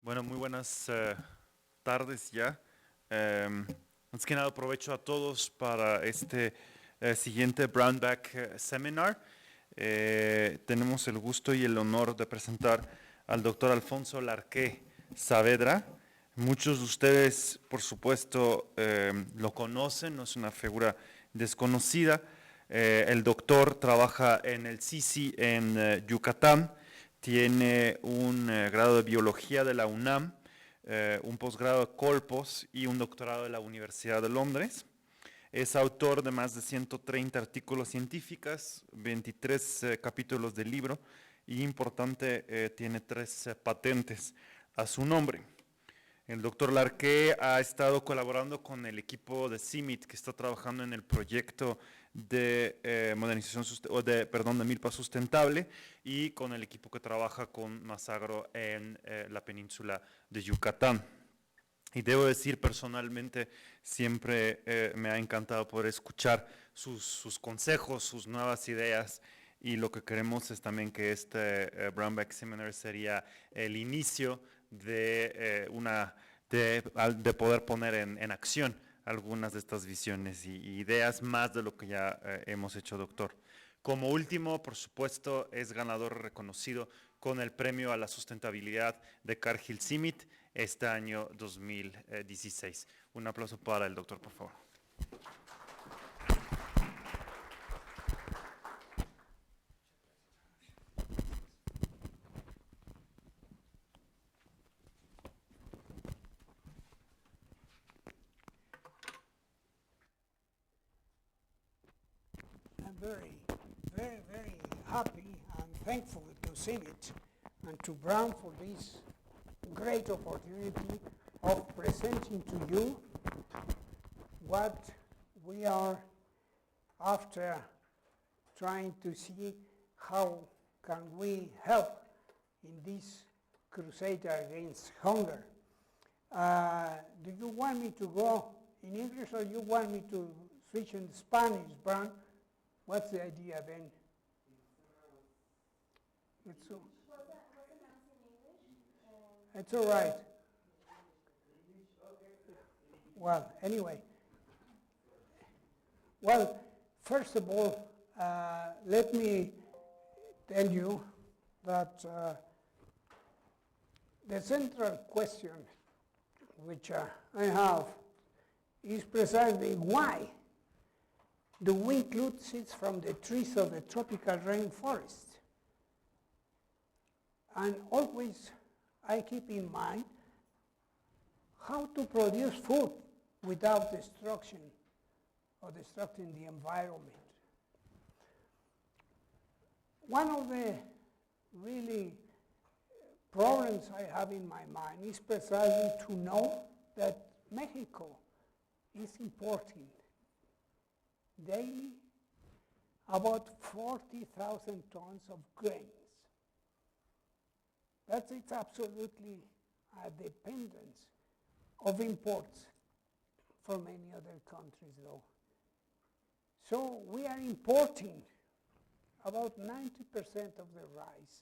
Bueno, muy buenas tardes ya. Antes que nada aprovecho a todos para este siguiente Brownback Seminar. Tenemos el gusto y el honor de presentar al doctor Alfonso Larqué Saavedra. Muchos de ustedes, por supuesto, lo conocen, no es una figura desconocida. El doctor trabaja en el CICI en Yucatán. Tiene un grado de biología de la UNAM, un posgrado de Colpos y un doctorado de la Universidad de Londres. Es autor de más de 130 artículos científicos, 23 capítulos del libro y, importante, tiene 3 patentes a su nombre. El doctor Larqué ha estado colaborando con el equipo de CIMIT que está trabajando en el proyecto de modernización de milpa sustentable y con el equipo que trabaja con Masagro en la península de Yucatán. Y debo decir personalmente, siempre me ha encantado poder escuchar sus consejos, sus nuevas ideas, y lo que queremos es también que este Brownback Seminar sería el inicio de poder poner en acción algunas de estas visiones y ideas más de lo que ya hemos hecho, doctor. Como último, por supuesto, es ganador reconocido con el Premio a la Sustentabilidad de Cargill Summit este año 2016. Un aplauso para el doctor, por favor. I'm very happy and thankful to CIMIT and to Brown for this great opportunity of presenting to you what we are after, trying to see how can we help in this crusade against hunger. Do you want me to go in English or you want me to switch in Spanish, Brown? What's the idea then? It's all right. Well, anyway. Well, first of all, let me tell you that the central question which I have is precisely why do we include seeds from the trees of the tropical rainforest? And always I keep in mind how to produce food without destruction or destructing the environment. One of the really problems I have in my mind is precisely to know that Mexico is importing daily about 40,000 tons of grains. It's absolutely a dependence of imports from many other countries, though. So we are importing about 90% of the rice,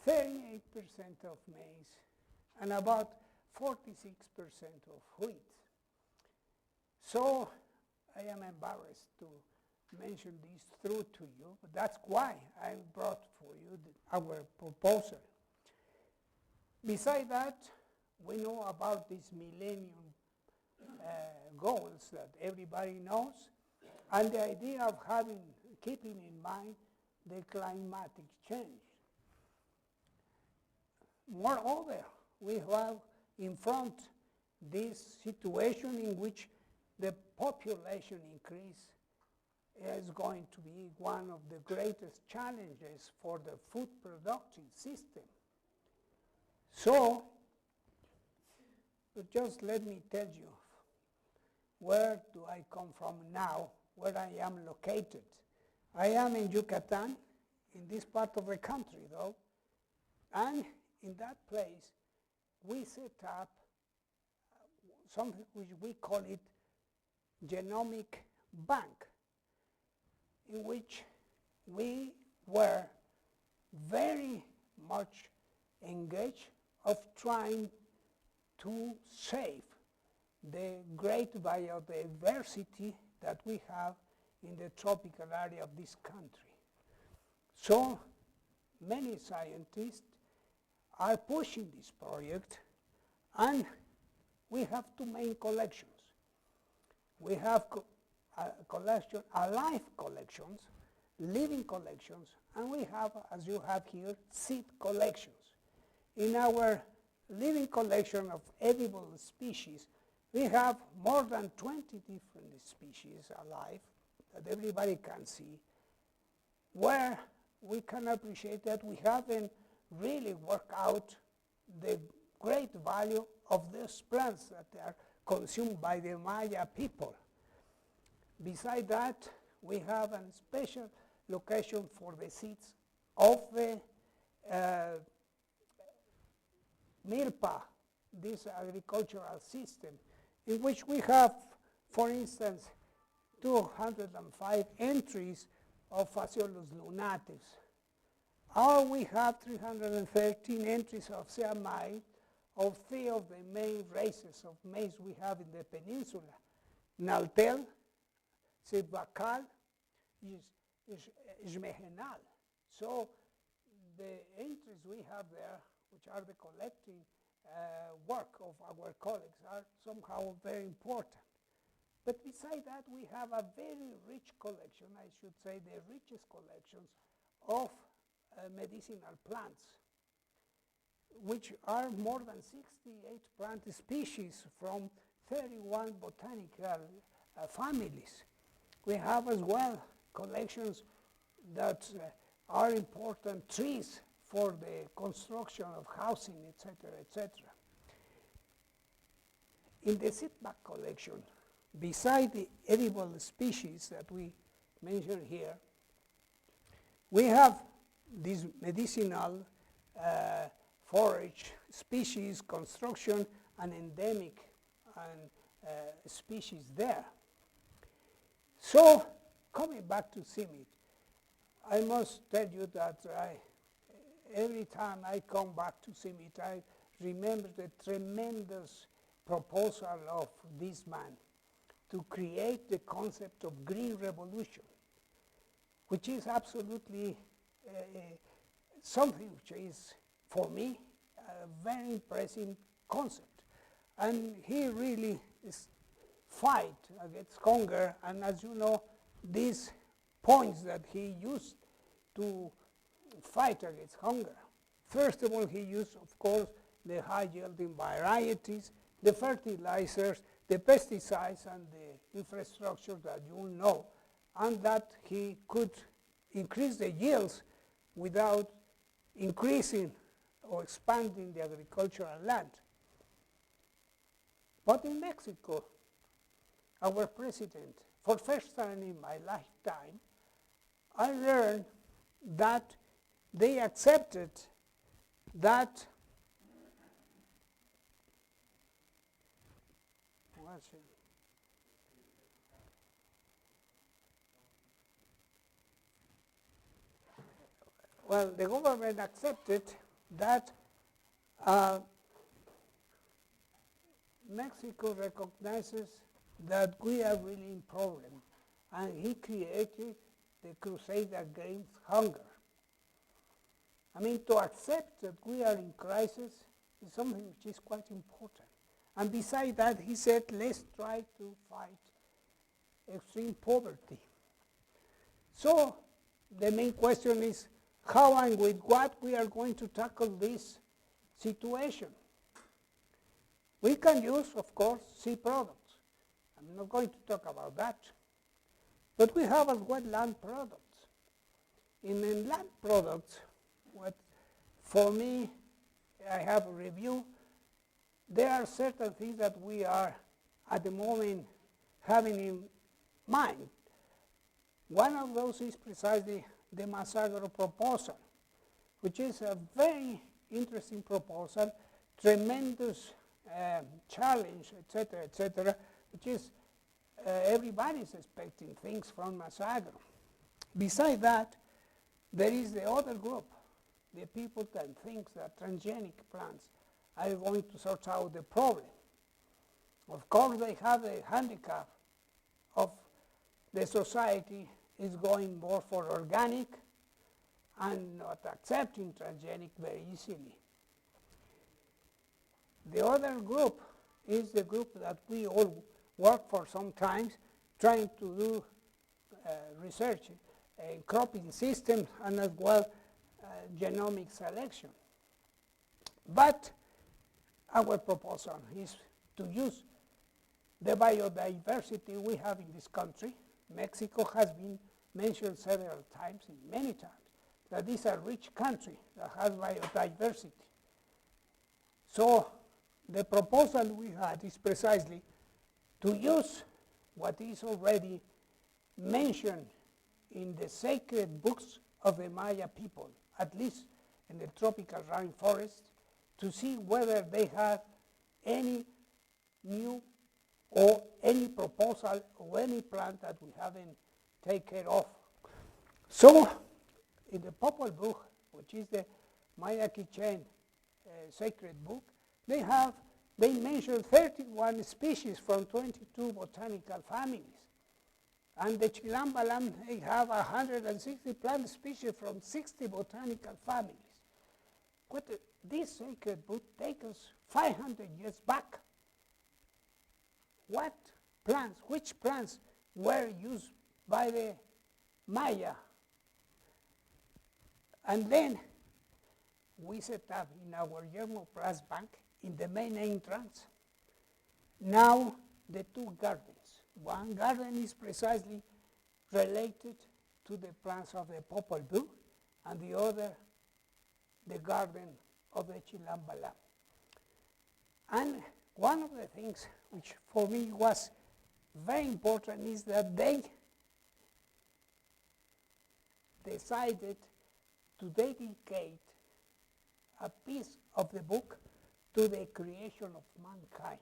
38% of maize, and about 46% of wheat. So I am embarrassed to mention this truth to you, but that's why I brought for you our proposal. Besides that, we know about these millennium goals that everybody knows, and the idea of keeping in mind the climatic change. Moreover, we have in front this situation in which the population increase is going to be one of the greatest challenges for the food production system. So, but just let me tell you, where do I come from now, where I am located? I am in Yucatan, in this part of the country though, and in that place we set up something which we call it genomic bank, in which we were very much engaged of trying to save the great biodiversity that we have in the tropical area of this country. So many scientists are pushing this project, and we have two main collections. We have alive collections, living collections, and we have, as you have here, seed collections. In our living collection of edible species, we have more than 20 different species alive that everybody can see, where we can appreciate that we haven't really worked out the great value of these plants that are consumed by the Maya people. Besides that, we have a special location for the seeds of the milpa, this agricultural system, in which we have, for instance, 205 entries of Phaseolus lunatus. Or we have 313 entries of Siamite, of 3 of the main races of maize we have in the peninsula: Naltel, Sitbakal, Jmehenal. So the entries we have there, which are the collecting work of our colleagues, are somehow very important. But besides that, we have a very rich collection, I should say the richest collections of medicinal plants, which are more than 68 plant species from 31 botanical families. We have as well collections that are important trees for the construction of housing, etc., etc. In the seedbag collection, beside the edible species that we mention here, we have these medicinal forage species, construction, and endemic species there. So, coming back to CIMMYT, I must tell you that every time I come back to CIMMYT, I remember the tremendous proposal of this man to create the concept of green revolution, which is absolutely something which is, for me, a very impressive concept. And he really is fight against hunger, and as you know, these points that he used to fight against hunger. First of all, he used, of course, the high-yielding varieties, the fertilizers, the pesticides, and the infrastructure that you know, and that he could increase the yields without increasing or expanding the agricultural land. But in Mexico, our president, for first time in my lifetime, I learned that they accepted that well, the government accepted that Mexico recognizes that we are really in problem, and he created the crusade against hunger. I mean, to accept that we are in crisis is something which is quite important. And besides that, he said, let's try to fight extreme poverty. So the main question is how and with what we are going to tackle this situation. We can use, of course, seed products. I'm not going to talk about that. But we have as well land products. In land products, what for me, I have a review, there are certain things that we are at the moment having in mind. One of those is precisely the Masagro proposal, which is a very interesting proposal, tremendous challenge, etc., which is everybody's expecting things from Masagro. Besides that, there is the other group, the people that think that transgenic plants are going to sort out the problem. Of course, they have a handicap of the society is going more for organic and not accepting transgenic very easily. The other group is the group that we all work for sometimes, trying to do research in cropping systems and as well genomic selection. But our proposal is to use the biodiversity we have in this country. Mexico has been mentioned several times, many times, that is a rich country that has biodiversity. So the proposal we had is precisely to use what is already mentioned in the sacred books of the Maya people, at least in the tropical rainforest, to see whether they have any new or any proposal or any plant that we haven't taken care of. So, in the Popol Vuh, which is the Maya Kichen sacred book, they mention 31 species from 22 botanical families. And the Chilambalam, they have 160 plant species from 60 botanical families. This sacred book takes us 500 years back. What plants, which plants were used by the Maya? And then we set up in our Yermo Brass Bank in the main entrance now the two gardens. One garden is precisely related to the plants of the Popol Vuh, and the other the garden of the Chilambalam. And one of the things which for me was very important is that they decided to dedicate a piece of the book to the creation of mankind.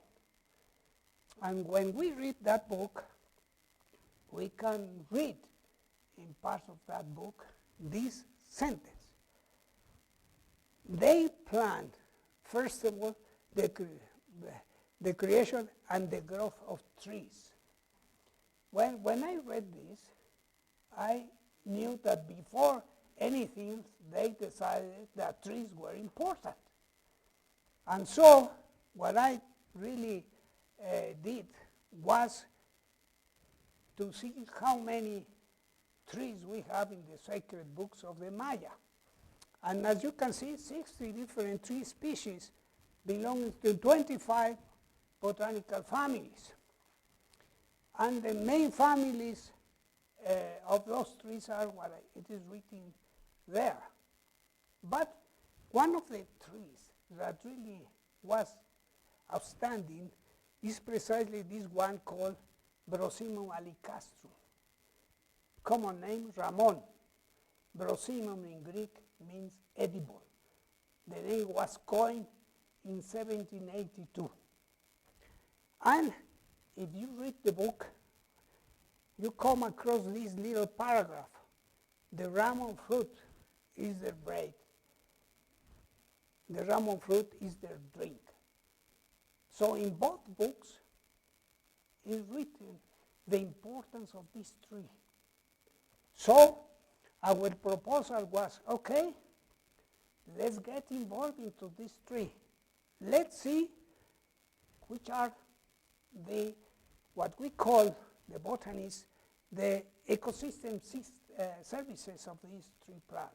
And when we read that book, we can read in parts of that book this sentence. They planned, first of all, the creation and the growth of trees. When I read this, I knew that before anything, they decided that trees were important. And so, what I really did was to see how many trees we have in the sacred books of the Maya. And as you can see, 60 different tree species belonging to 25 botanical families. And the main families of those trees are what it is written there. But one of the trees that really was outstanding is precisely this one called Brosimum alicastrum. Common name, Ramon. Brosimum in Greek means edible. The name was coined in 1782. And if you read the book, you come across this little paragraph. The Ramon fruit is their bread. The Ramon fruit is their drink. So in both books is written the importance of this tree. So our proposal was, okay, let's get involved into this tree. Let's see which are what we call, the botanists, the ecosystem services of this tree plant,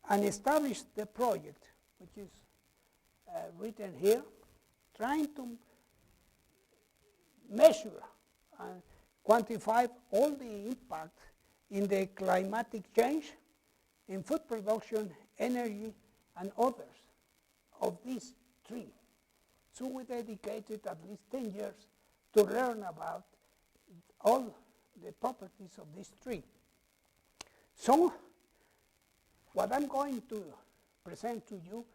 and establish the project, which is written here, trying to measure and quantify all the impact in the climatic change, in food production, energy, and others of this tree. So we dedicated at least 10 years to learn about all the properties of this tree. So what I'm going to present to you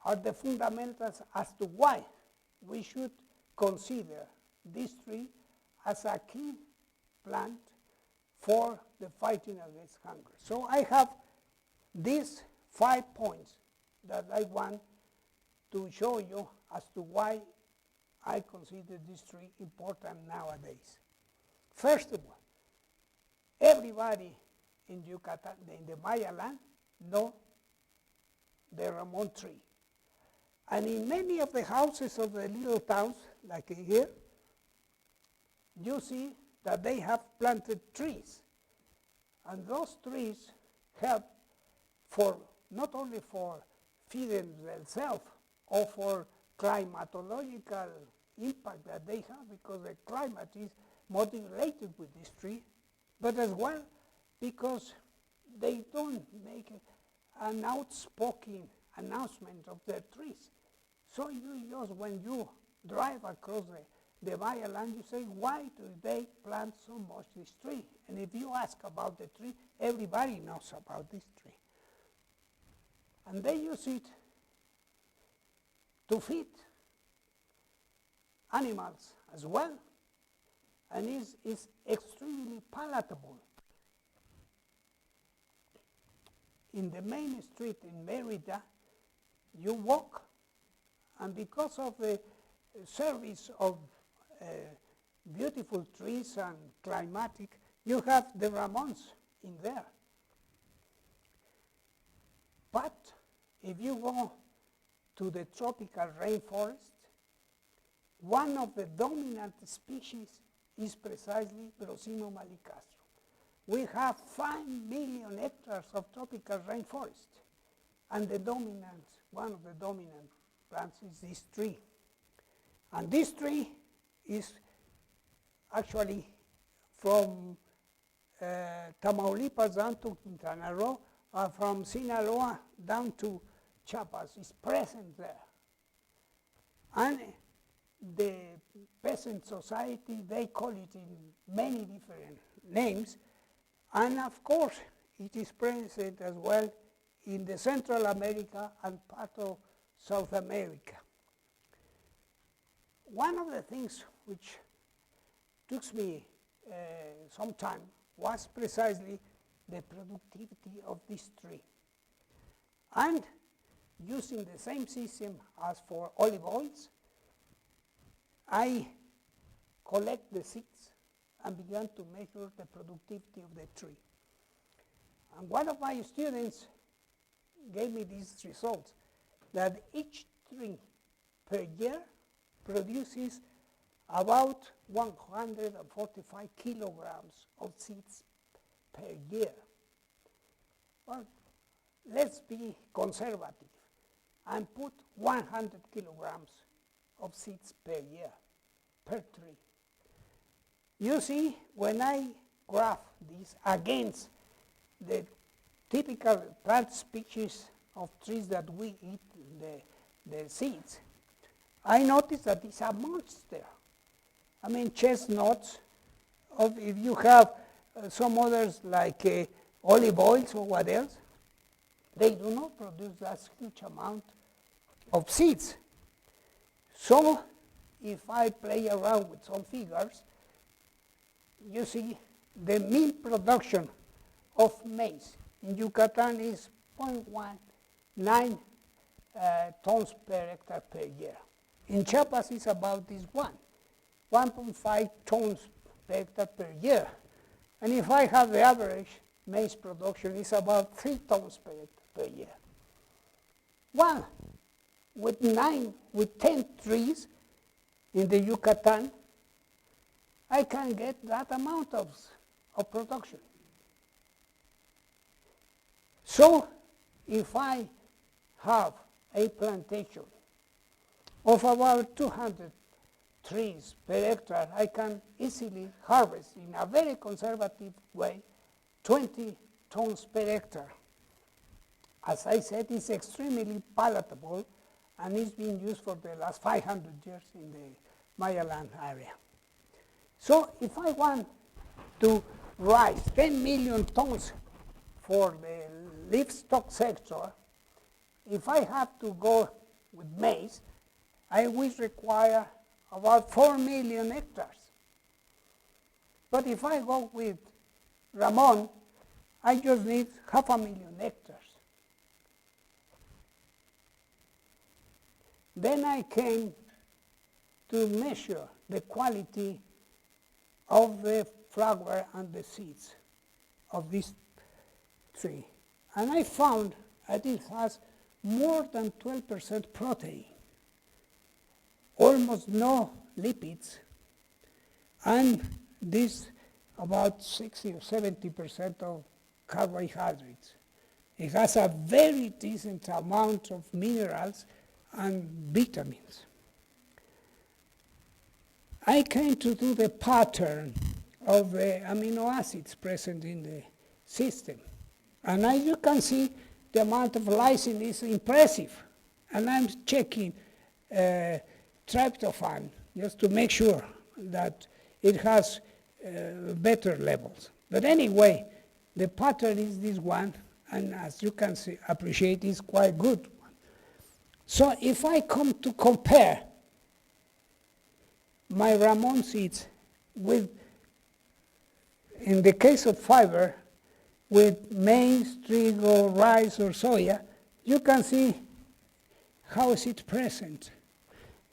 are the fundamentals as to why we should consider this tree as a key plant for the fighting against hunger. So I have these 5 points that I want to show you as to why I consider this tree important nowadays. First of all, everybody in Yucatan, in the Maya land, know the Ramon tree. And in many of the houses of the little towns, like here, you see that they have planted trees. And those trees help for not only for feeding themselves or for climatological impact that they have, because the climate is modulated with this tree, but as well because they don't make an outspoken announcement of their trees. So you just, when you drive across the Maya land, you say, why do they plant so much this tree? And if you ask about the tree, everybody knows about this tree. And they use it to feed animals as well, and is extremely palatable. In the main street in Merida, you walk, and because of the service of beautiful trees and climatic, you have the Ramons in there. But if you go to the tropical rainforest, one of the dominant species is precisely Grosimo malicastrum. We have 5 million hectares of tropical rainforest, and one of the dominant plants is this tree. And this tree is actually from Tamaulipas down to Quintana Roo, from Sinaloa down to Chiapas, is present there. And the peasant society, they call it in many different names, and of course it is present as well in the Central America and part of South America. One of the things which took me some time was precisely the productivity of this tree. And using the same system as for olive oils, I collect the seeds and began to measure the productivity of the tree. And one of my students gave me these results, that each tree per year produces about 145 kilograms of seeds per year. Well, let's be conservative and put 100 kilograms of seeds per year, per tree. You see, when I graph this against the typical plant species of trees that we eat, the seeds, I notice that it's a monster. I mean, chestnuts, if you have some others like olive oils or what else, they do not produce that huge amount of seeds. So, if I play around with some figures, you see the mean production of maize in Yucatan is 0.19 tons per hectare per year. In Chiapas, it's about this 1.5 tons per hectare per year. And if I have the average maize production, it's about 3 tons per hectare per year. Well, with 10 trees in the Yucatan, I can get that amount of production. So, if I have a plantation of about 200 trees per hectare, I can easily harvest in a very conservative way 20 tons per hectare. As I said, it's extremely palatable and it's been used for the last 500 years in the Maya land area. So if I want to raise 10 million tons for the livestock sector, if I have to go with maize, I will require about 4 million hectares. But if I go with Ramon, I just need 500,000 hectares. Then I came to measure the quality of the flower and the seeds of this tree. And I found that it has more than 12% protein, almost no lipids, and this about 60 or 70% of carbohydrates. It has a very decent amount of minerals and vitamins. I came to do the pattern of the amino acids present in the system. And as you can see, the amount of lysine is impressive. And I'm checking tryptophan just to make sure that it has better levels. But anyway, the pattern is this one, and as you can see, appreciate, is quite good. So if I come to compare my Ramon seeds with, in the case of fiber, with maize, trigo, rice, or soya, you can see how is it present.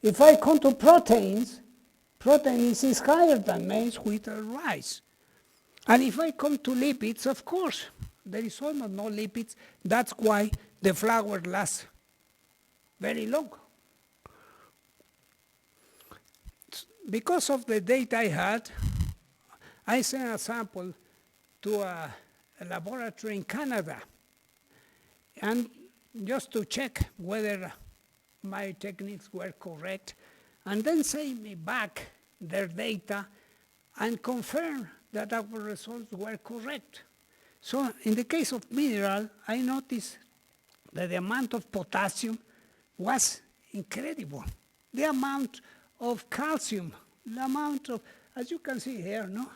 If I come to proteins, proteins is higher than maize, wheat, or rice. And if I come to lipids, of course, there is almost no lipids. That's why the flower lasts very long. Because of the data I had, I sent a sample to a laboratory in Canada, and just to check whether my techniques were correct, and then send me back their data and confirm that our results were correct. So in the case of mineral, I noticed that the amount of potassium was incredible. The amount of calcium, the amount of, as you can see here, no,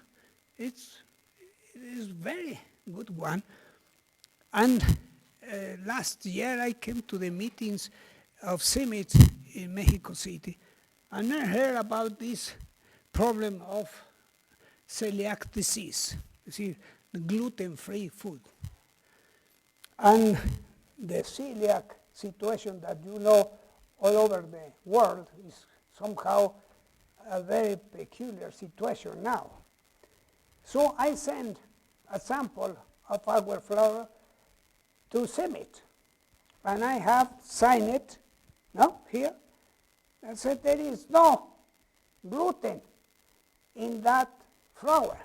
it is very good one. And last year I came to the meetings of CIMIT in Mexico City, and I heard about this problem of celiac disease, you see, the gluten-free food. And the celiac situation that you know all over the world is somehow a very peculiar situation now. So I sent a sample of our flower to CIMIT, and I have signed it, no, here, and said there is no gluten in that flower.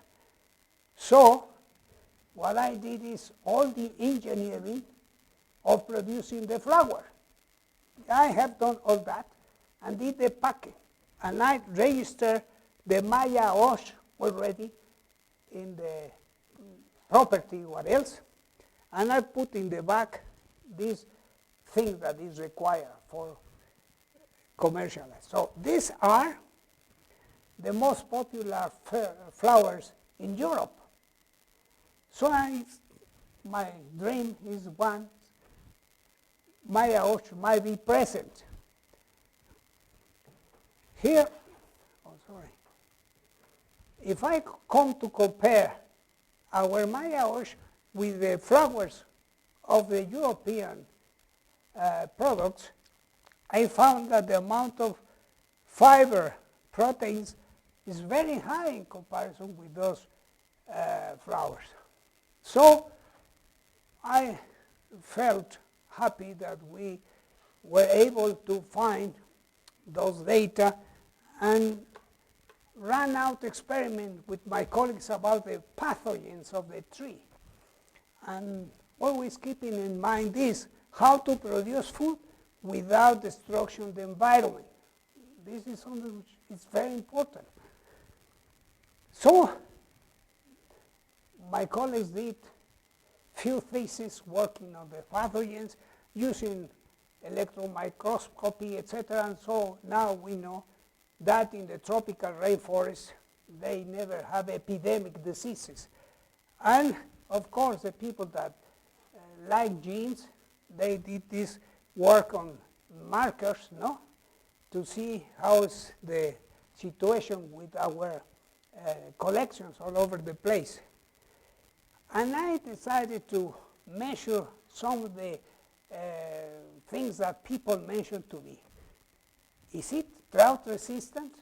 So what I did is all the engineering of producing the flower. I have done all that and did the packing. And I registered the Maya Osh already in the property, what else, and I put in the back this thing that is required for commercialize. So these are the most popular flowers in Europe. So my dream is one Maya Osh might be present. Here, oh sorry, if I come to compare our Maya Osh with the flowers of the European products, I found that the amount of fiber, proteins, is very high in comparison with those flowers. So I felt happy that we were able to find those data and ran out experiment with my colleagues about the pathogens of the tree. And always keeping in mind this, how to produce food without destruction of the environment. This is something which is very important. So my colleagues did few theses working on the pathogens using electron microscopy, etc. And so now we know that in the tropical rainforest they never have epidemic diseases. And of course the people that like genes, they did this work on markers, no, to see how is the situation with our collections all over the place. And I decided to measure some of the things that people mentioned to me. Is it drought resistant?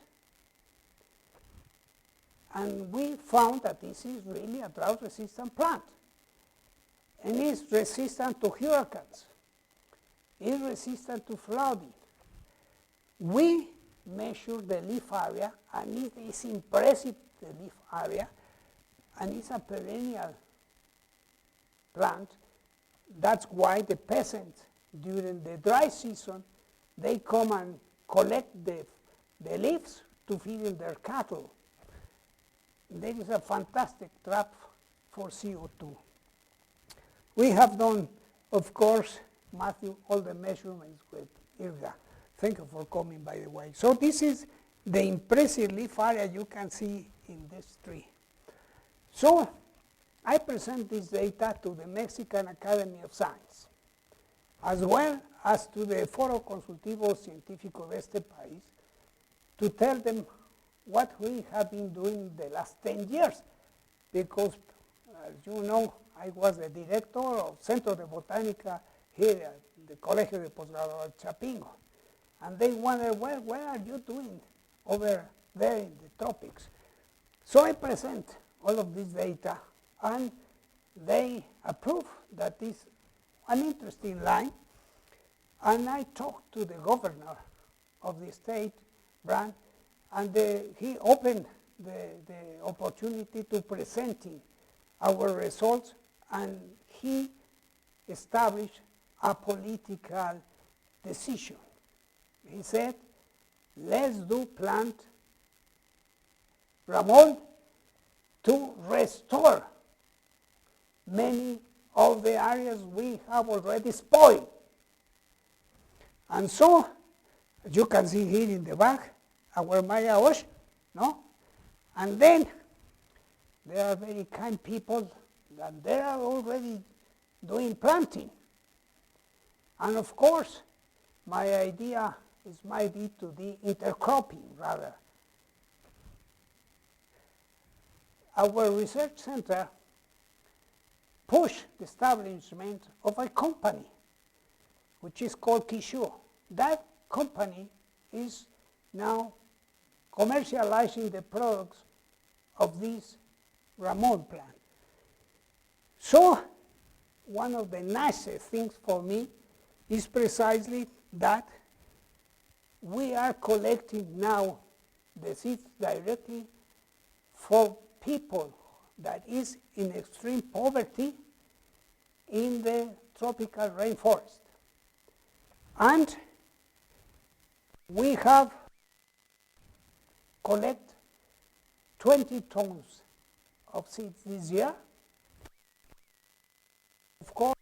And we found that this is really a drought resistant plant. And it's resistant to hurricanes. It's resistant to flooding. We measured the leaf area, and it is impressive, the leaf area, and it's a perennial plant. That's why the peasants, during the dry season, they come and collect the leaves to feed in their cattle. There is a fantastic trap for CO2. We have done, of course, Matthew, all the measurements with IRGA. Thank you for coming, by the way. So this is the impressive leaf area you can see in this tree. So I present this data to the Mexican Academy of Science, as well as to the Foro Consultivo Científico de este país, to tell them what we have been doing the last 10 years. Because, as you know, I was the director of Centro de Botánica here at the Colegio de Posgrado Chapingo. And they wonder, well, what are you doing over there in the tropics? So I present all of this data, and they approve that is an interesting line. And I talked to the governor of the state, Brand, and he opened the opportunity to presenting our results, and he established a political decision. He said, let's do plant Ramon to restore many of the areas we have already spoiled. And so, as you can see here in the back, our Maya Ocean, no? And then, there are very kind people that they are already doing planting. And of course, my idea might be to do intercropping rather. Our research center pushed the establishment of a company, which is called Kishu. That company is now commercializing the products of this Ramon plant. So, one of the nicest things for me is precisely that we are collecting now the seeds directly for people that is in extreme poverty in the tropical rainforest. And we have collect 20 tons of seeds this year. Of course,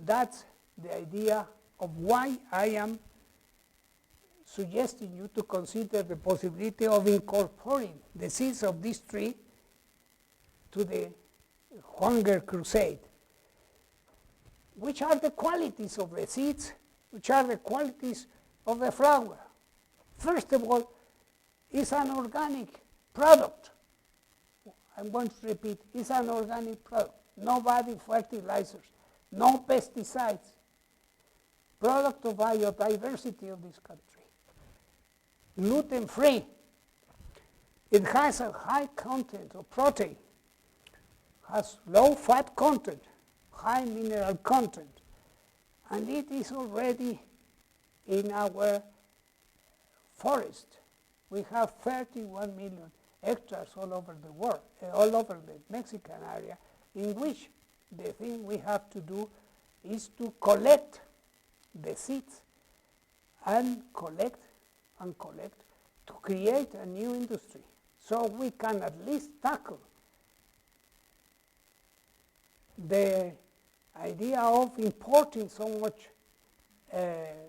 that's the idea of why I am suggesting you to consider the possibility of incorporating the seeds of this tree to the hunger crusade. Which are the qualities of the seeds? Which are the qualities of the flower? First of all, it's an organic product. I'm going to repeat, it's an organic product. No body fertilizers, no pesticides. Product of biodiversity of this country. Gluten-free. It has a high content of protein, has low fat content, high mineral content, and it is already in our forest. We have 31 million hectares all over the world, all over the Mexican area, in which the thing we have to do is to collect the seeds and collect to create a new industry. So we can at least tackle the idea of importing so much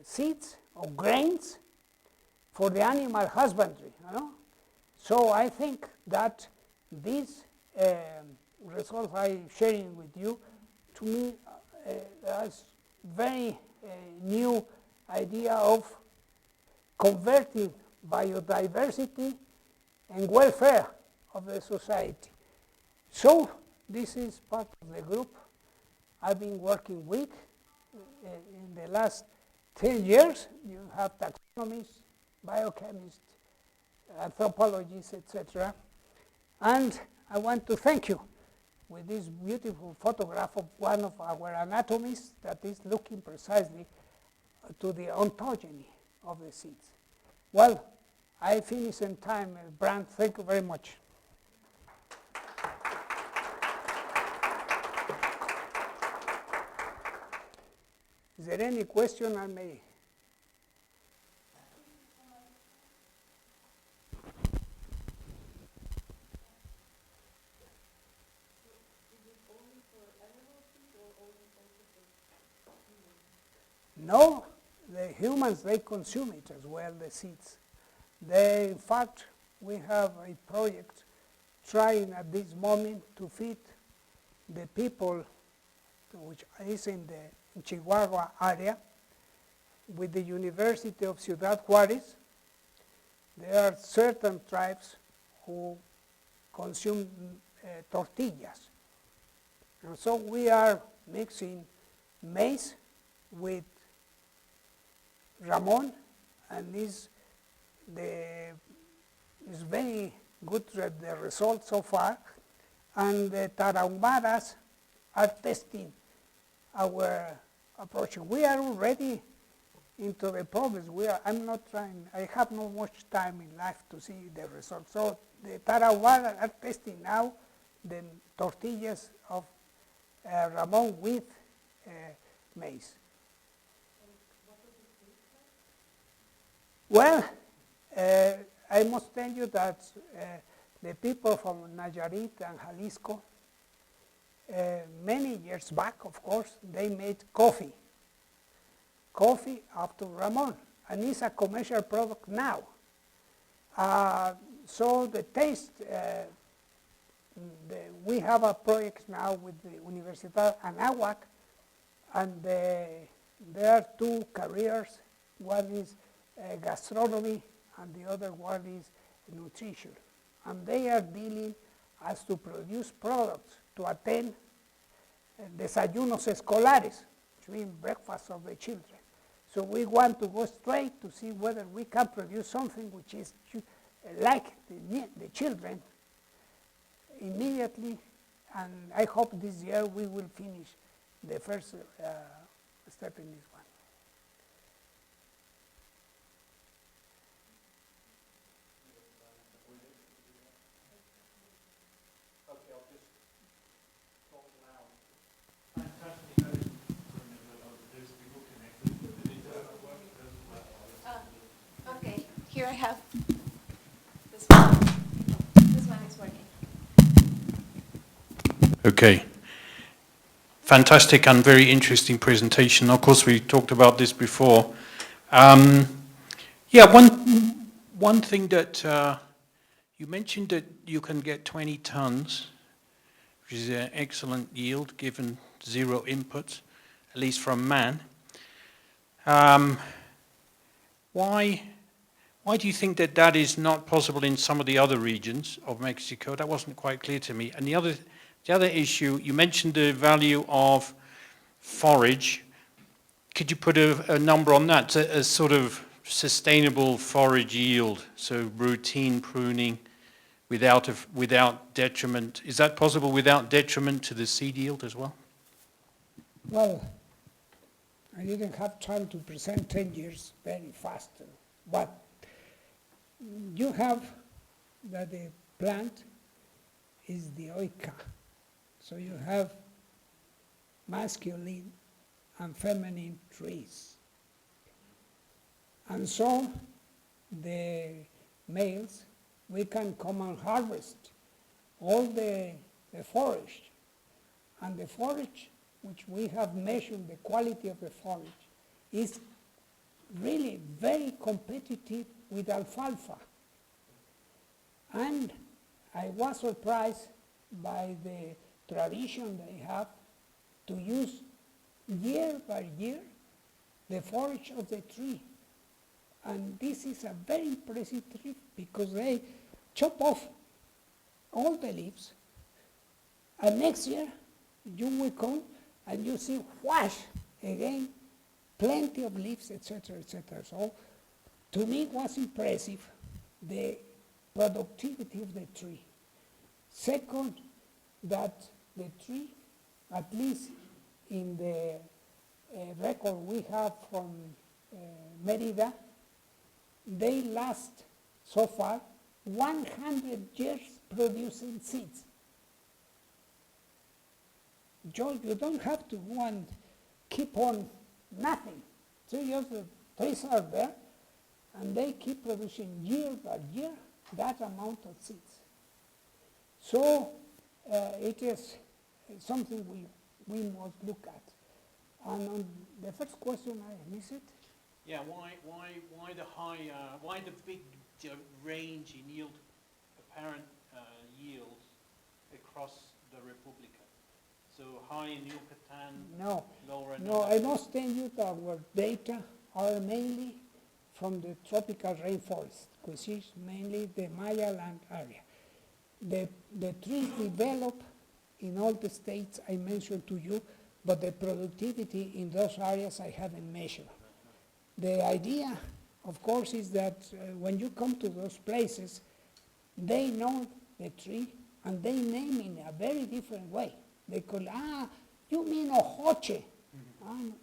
seeds or grains for the animal husbandry. You know? So I think that these results I'm sharing with you, to me, is very new idea of converting biodiversity and welfare of the society. So this is part of the group I've been working with in the last 10 years. You have taxonomists, biochemists, anthropologists, etc. And I want to thank you with this beautiful photograph of one of our anatomists that is looking precisely to the ontogeny of the seeds. Well, I finish in time, Brand. Thank you very much. Is there any question I may? No, the humans, they consume it as well, the seeds. In fact, we have a project trying at this moment to feed the people, which is in the Chihuahua area, with the University of Ciudad Juarez. There are certain tribes who consume tortillas. And so we are mixing maize with Ramon, and is very good, the results so far. And the Tarahumaras are testing our approach. We are already into the progress. I'm not trying, I have not much time in life to see the results. So the Tarahumaras are testing now the tortillas of Ramon with maize. Well, I must tell you that the people from Nayarit and Jalisco, many years back, of course, they made coffee after Ramon, and it's a commercial product now. So the taste, we have a project now with the Universidad Anáhuac, and there are two careers. One is gastronomy, and the other one is nutrition. And they are dealing as to produce products to attend desayunos escolares, which means breakfast of the children. So we want to go straight to see whether we can produce something which is like the children immediately, and I hope this year we will finish the first step in this one. Here I have this one. This one is working. Okay. Fantastic and very interesting presentation. Of course, we talked about this before. Yeah, one thing that you mentioned that you can get 20 tons, which is an excellent yield given 0 inputs, at least from man. Why do you think that that is not possible in some of the other regions of Mexico? That wasn't quite clear to me. And the other issue, you mentioned the value of forage. Could you put a number on that? A sort of sustainable forage yield, so routine pruning without detriment. Is that possible without detriment to the seed yield as well? Well, I didn't have time to present 10 years very fast, but you have that the plant is dioica. So you have masculine and feminine trees. And so the males, we can come and harvest all the forage. And the forage, which we have measured the quality of the forage, is really very competitive with alfalfa. And I was surprised by the tradition they have to use year by year the forage of the tree. And this is a very impressive tree because they chop off all the leaves, and next year you will come and you see whoosh again plenty of leaves, etc., etc. So to me it was impressive, the productivity of the tree. Second, that the tree, at least in the record we have from Merida, they last so far 100 years producing seeds. George, you don't have to go and keep on nothing. 3 years the trees are there, and they keep producing year by year that amount of seeds. So it is something we must look at. And on the first question, I missed it. Yeah, why the big range in yield, apparent yields across the Republica? So high in Yucatan, lower in No, I must tell you that our data are mainly from the tropical rainforest, which is mainly the Maya land area. The trees develop in all the states I mentioned to you, but the productivity in those areas I haven't measured. The idea, of course, is that when you come to those places, they know the tree and they name it in a very different way. They call, you mean ojoche.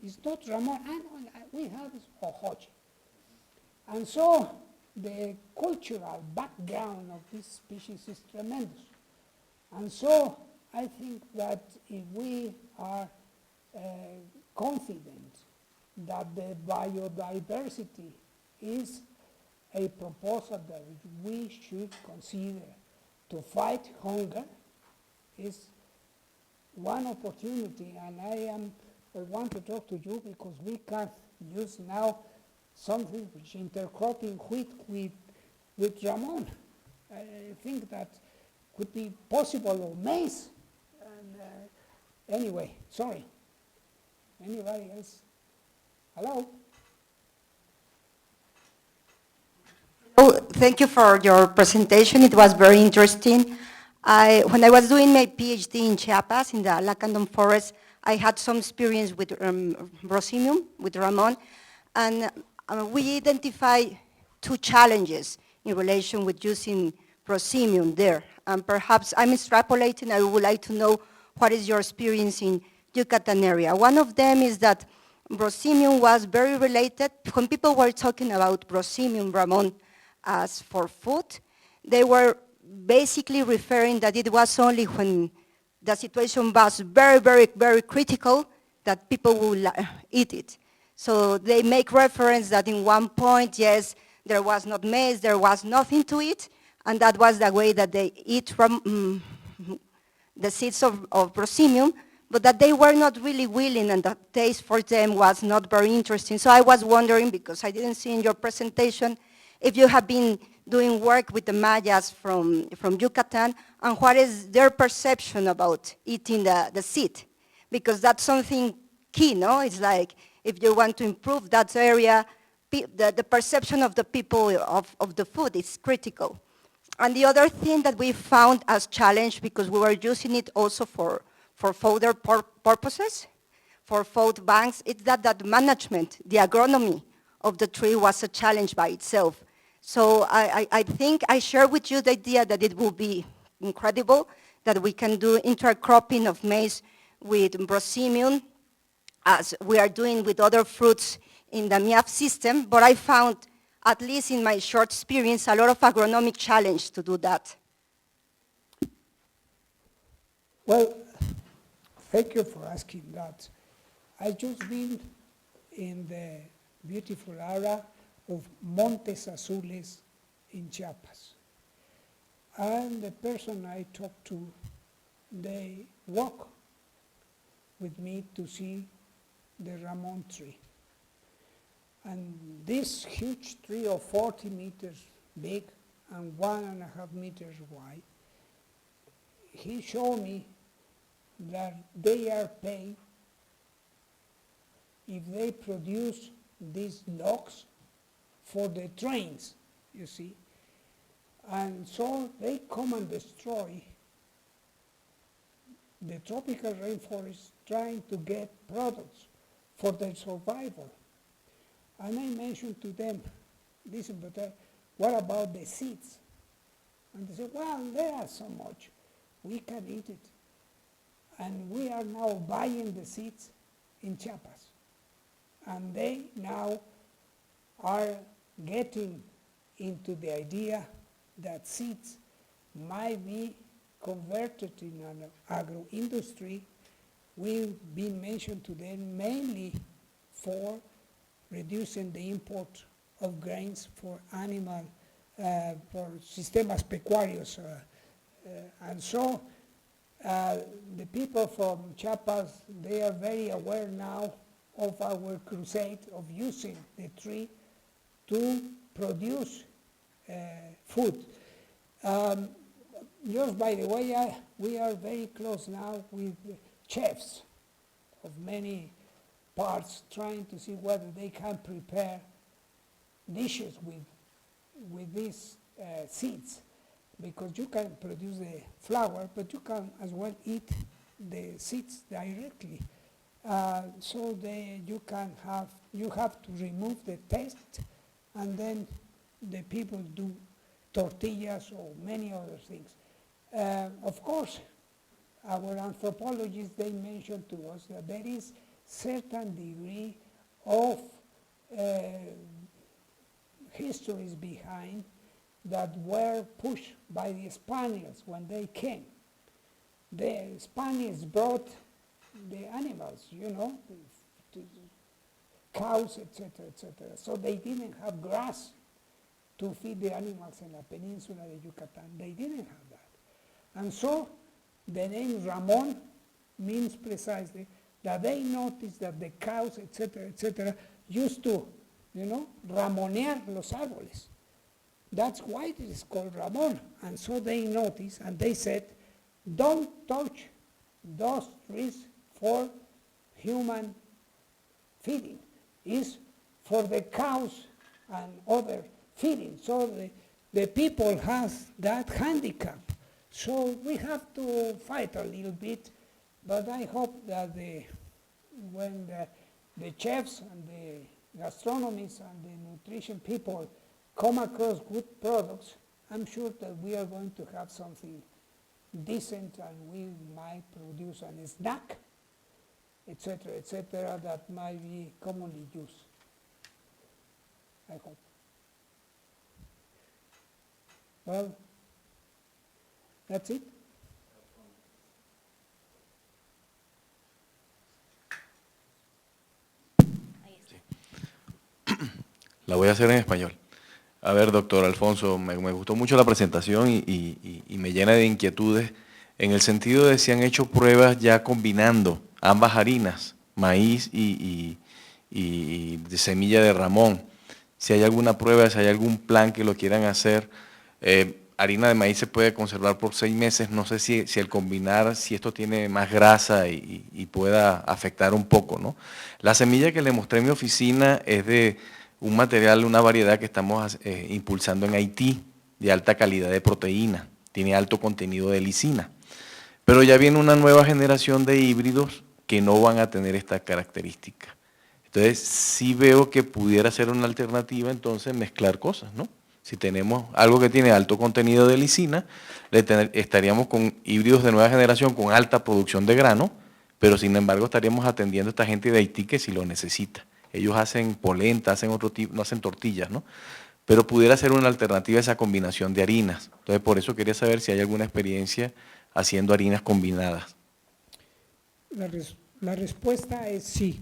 It's not Ramon. We have ojoche. And so the cultural background of this species is tremendous. And so I think that if we are confident that the biodiversity is a proposal that we should consider to fight hunger, is one opportunity, and I want to talk to you because we can use now something which intercropping wheat with Ramon. I think that could be possible, or maize. And anyway, sorry. Anybody else? Hello? Oh, thank you for your presentation. It was very interesting. When I was doing my PhD in Chiapas, in the Lacandon forest, I had some experience with Brosimium, with Ramon, and we identified two challenges in relation with using Brosimium there. And perhaps I'm extrapolating, I would like to know what is your experience in Yucatan area. One of them is that Brosimium was very related. When people were talking about Brosimium, Ramon, as for food, they were basically referring that it was only when the situation was very, very, very critical that people would eat it. So they make reference that in one point, yes, there was not maize, there was nothing to eat, and that was the way that they eat from the seeds of Brosimium, but that they were not really willing and the taste for them was not very interesting. So I was wondering, because I didn't see in your presentation, if you have been doing work with the Mayas from Yucatan, and what is their perception about eating the seed? Because that's something key, no? It's like, if you want to improve that area, the perception of the people of the food is critical. And the other thing that we found as challenge, because we were using it also for fodder purposes, for food banks, it's that management, the agronomy of the tree was a challenge by itself. So I think I share with you the idea that it will be incredible that we can do intercropping of maize with Brosimium, as we are doing with other fruits in the MIAF system, but I found, at least in my short experience, a lot of agronomic challenge to do that. Well, thank you for asking that. I've just been in the beautiful area of Montes Azules in Chiapas. And the person I talked to, they walk with me to see the Ramon tree. And this huge tree of 40 meters big and 1.5 meters wide, he showed me that they are paid if they produce these logs for the trains, you see. And so they come and destroy the tropical rainforest trying to get products for their survival. And I mentioned to them, listen, but what about the seeds? And they said, well, there are so much. We can eat it. And we are now buying the seeds in Chiapas. And they now are getting into the idea that seeds might be converted in an agro-industry. We've been mentioned to them mainly for reducing the import of grains for animal, for sistemas pecuarios. And so the people from Chiapas, they are very aware now of our crusade of using the tree to produce food. Just by the way, we are very close now with chefs of many parts trying to see whether they can prepare dishes with these seeds, because you can produce the flour, but you can as well eat the seeds directly. So you have to remove the taste, and then the people do tortillas or many other things. Of course, our anthropologists, they mentioned to us that there is certain degree of histories behind that were pushed by the Spaniards when they came. The Spaniards brought the animals, the cows, etc., etc. So they didn't have grass to feed the animals in the peninsula de Yucatan. They didn't have that. And so the name Ramon means precisely that they noticed that the cows, etc., used to, ramonear los árboles. That's why it is called Ramon. And so they noticed, and they said, don't touch those trees for human feeding. It's for the cows and other feeding. So the people has that handicap. So we have to fight a little bit, but I hope that when the chefs and the gastronomists and the nutrition people come across good products, I'm sure that we are going to have something decent, and we might produce a snack, etc., that might be commonly used. I hope. Well, that's it. La voy a hacer en español. A ver, doctor Alfonso, me gustó mucho la presentación y me llena de inquietudes en el sentido de si han hecho pruebas ya combinando ambas harinas, maíz y de semilla de ramón. Si hay alguna prueba, si hay algún plan que lo quieran hacer. Harina de maíz se puede conservar por 6 meses. No sé si el combinar, si esto tiene más grasa y pueda afectar un poco, ¿no? La semilla que le mostré en mi oficina es de un material, una variedad que estamos impulsando en Haití, de alta calidad de proteína, tiene alto contenido de lisina. Pero ya viene una nueva generación de híbridos que no van a tener esta característica. Entonces, sí veo que pudiera ser una alternativa, entonces, mezclar cosas, ¿no? Si tenemos algo que tiene alto contenido de lisina, estaríamos con híbridos de nueva generación con alta producción de grano, pero sin embargo estaríamos atendiendo a esta gente de Haití que si lo necesita. Ellos hacen polenta, hacen otro tipo, no hacen tortillas, ¿no? Pero pudiera ser una alternativa esa combinación de harinas. Entonces, por eso quería saber si hay alguna experiencia haciendo harinas combinadas. La respuesta es sí.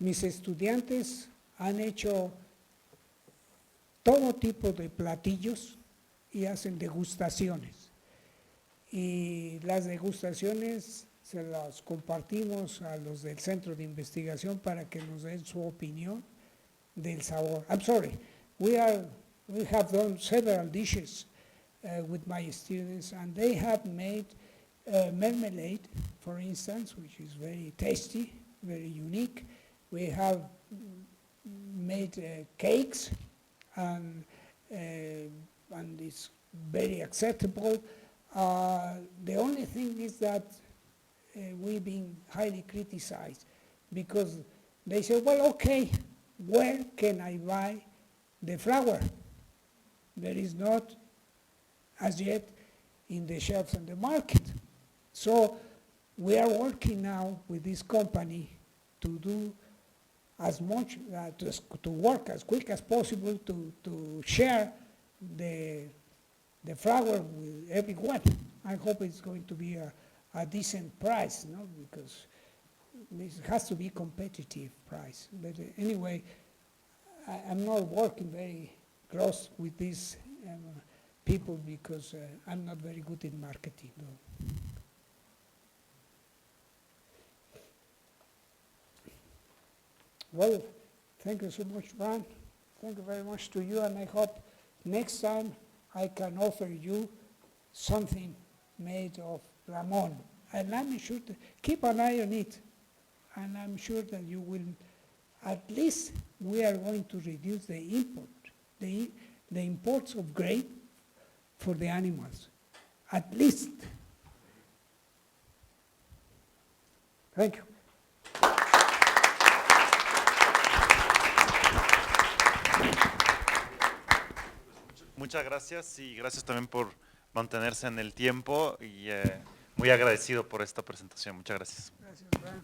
Mis estudiantes han hecho todo tipo de platillos y hacen degustaciones. Y las degustaciones se las compartimos a los del centro de investigación para que nos den su opinión del sabor. I'm sorry, we have done several dishes with my students, and they have made marmalade, for instance, which is very tasty, very unique. We have made cakes, and it's very acceptable. The only thing is that we've been highly criticized because They said, well, okay, where can I buy the flour? There is not as yet in the shelves in the market. So we are working now with this company to do as much, to work as quick as possible to share the flour with everyone. I hope it's going to be a decent price, no? Because this has to be competitive price. But anyway, I'm not working very close with these people because I'm not very good in marketing, though. Well, thank you so much, Brian. Thank you very much to you, and I hope next time I can offer you something made of Ramon. And I'm sure to keep an eye on it. And I'm sure that you will, at least we are going to reduce the import, the imports of grain for the animals. At least. Thank you. Muchas gracias y gracias también por mantenerse en el tiempo y muy agradecido por esta presentación. Muchas gracias. Gracias, Brian.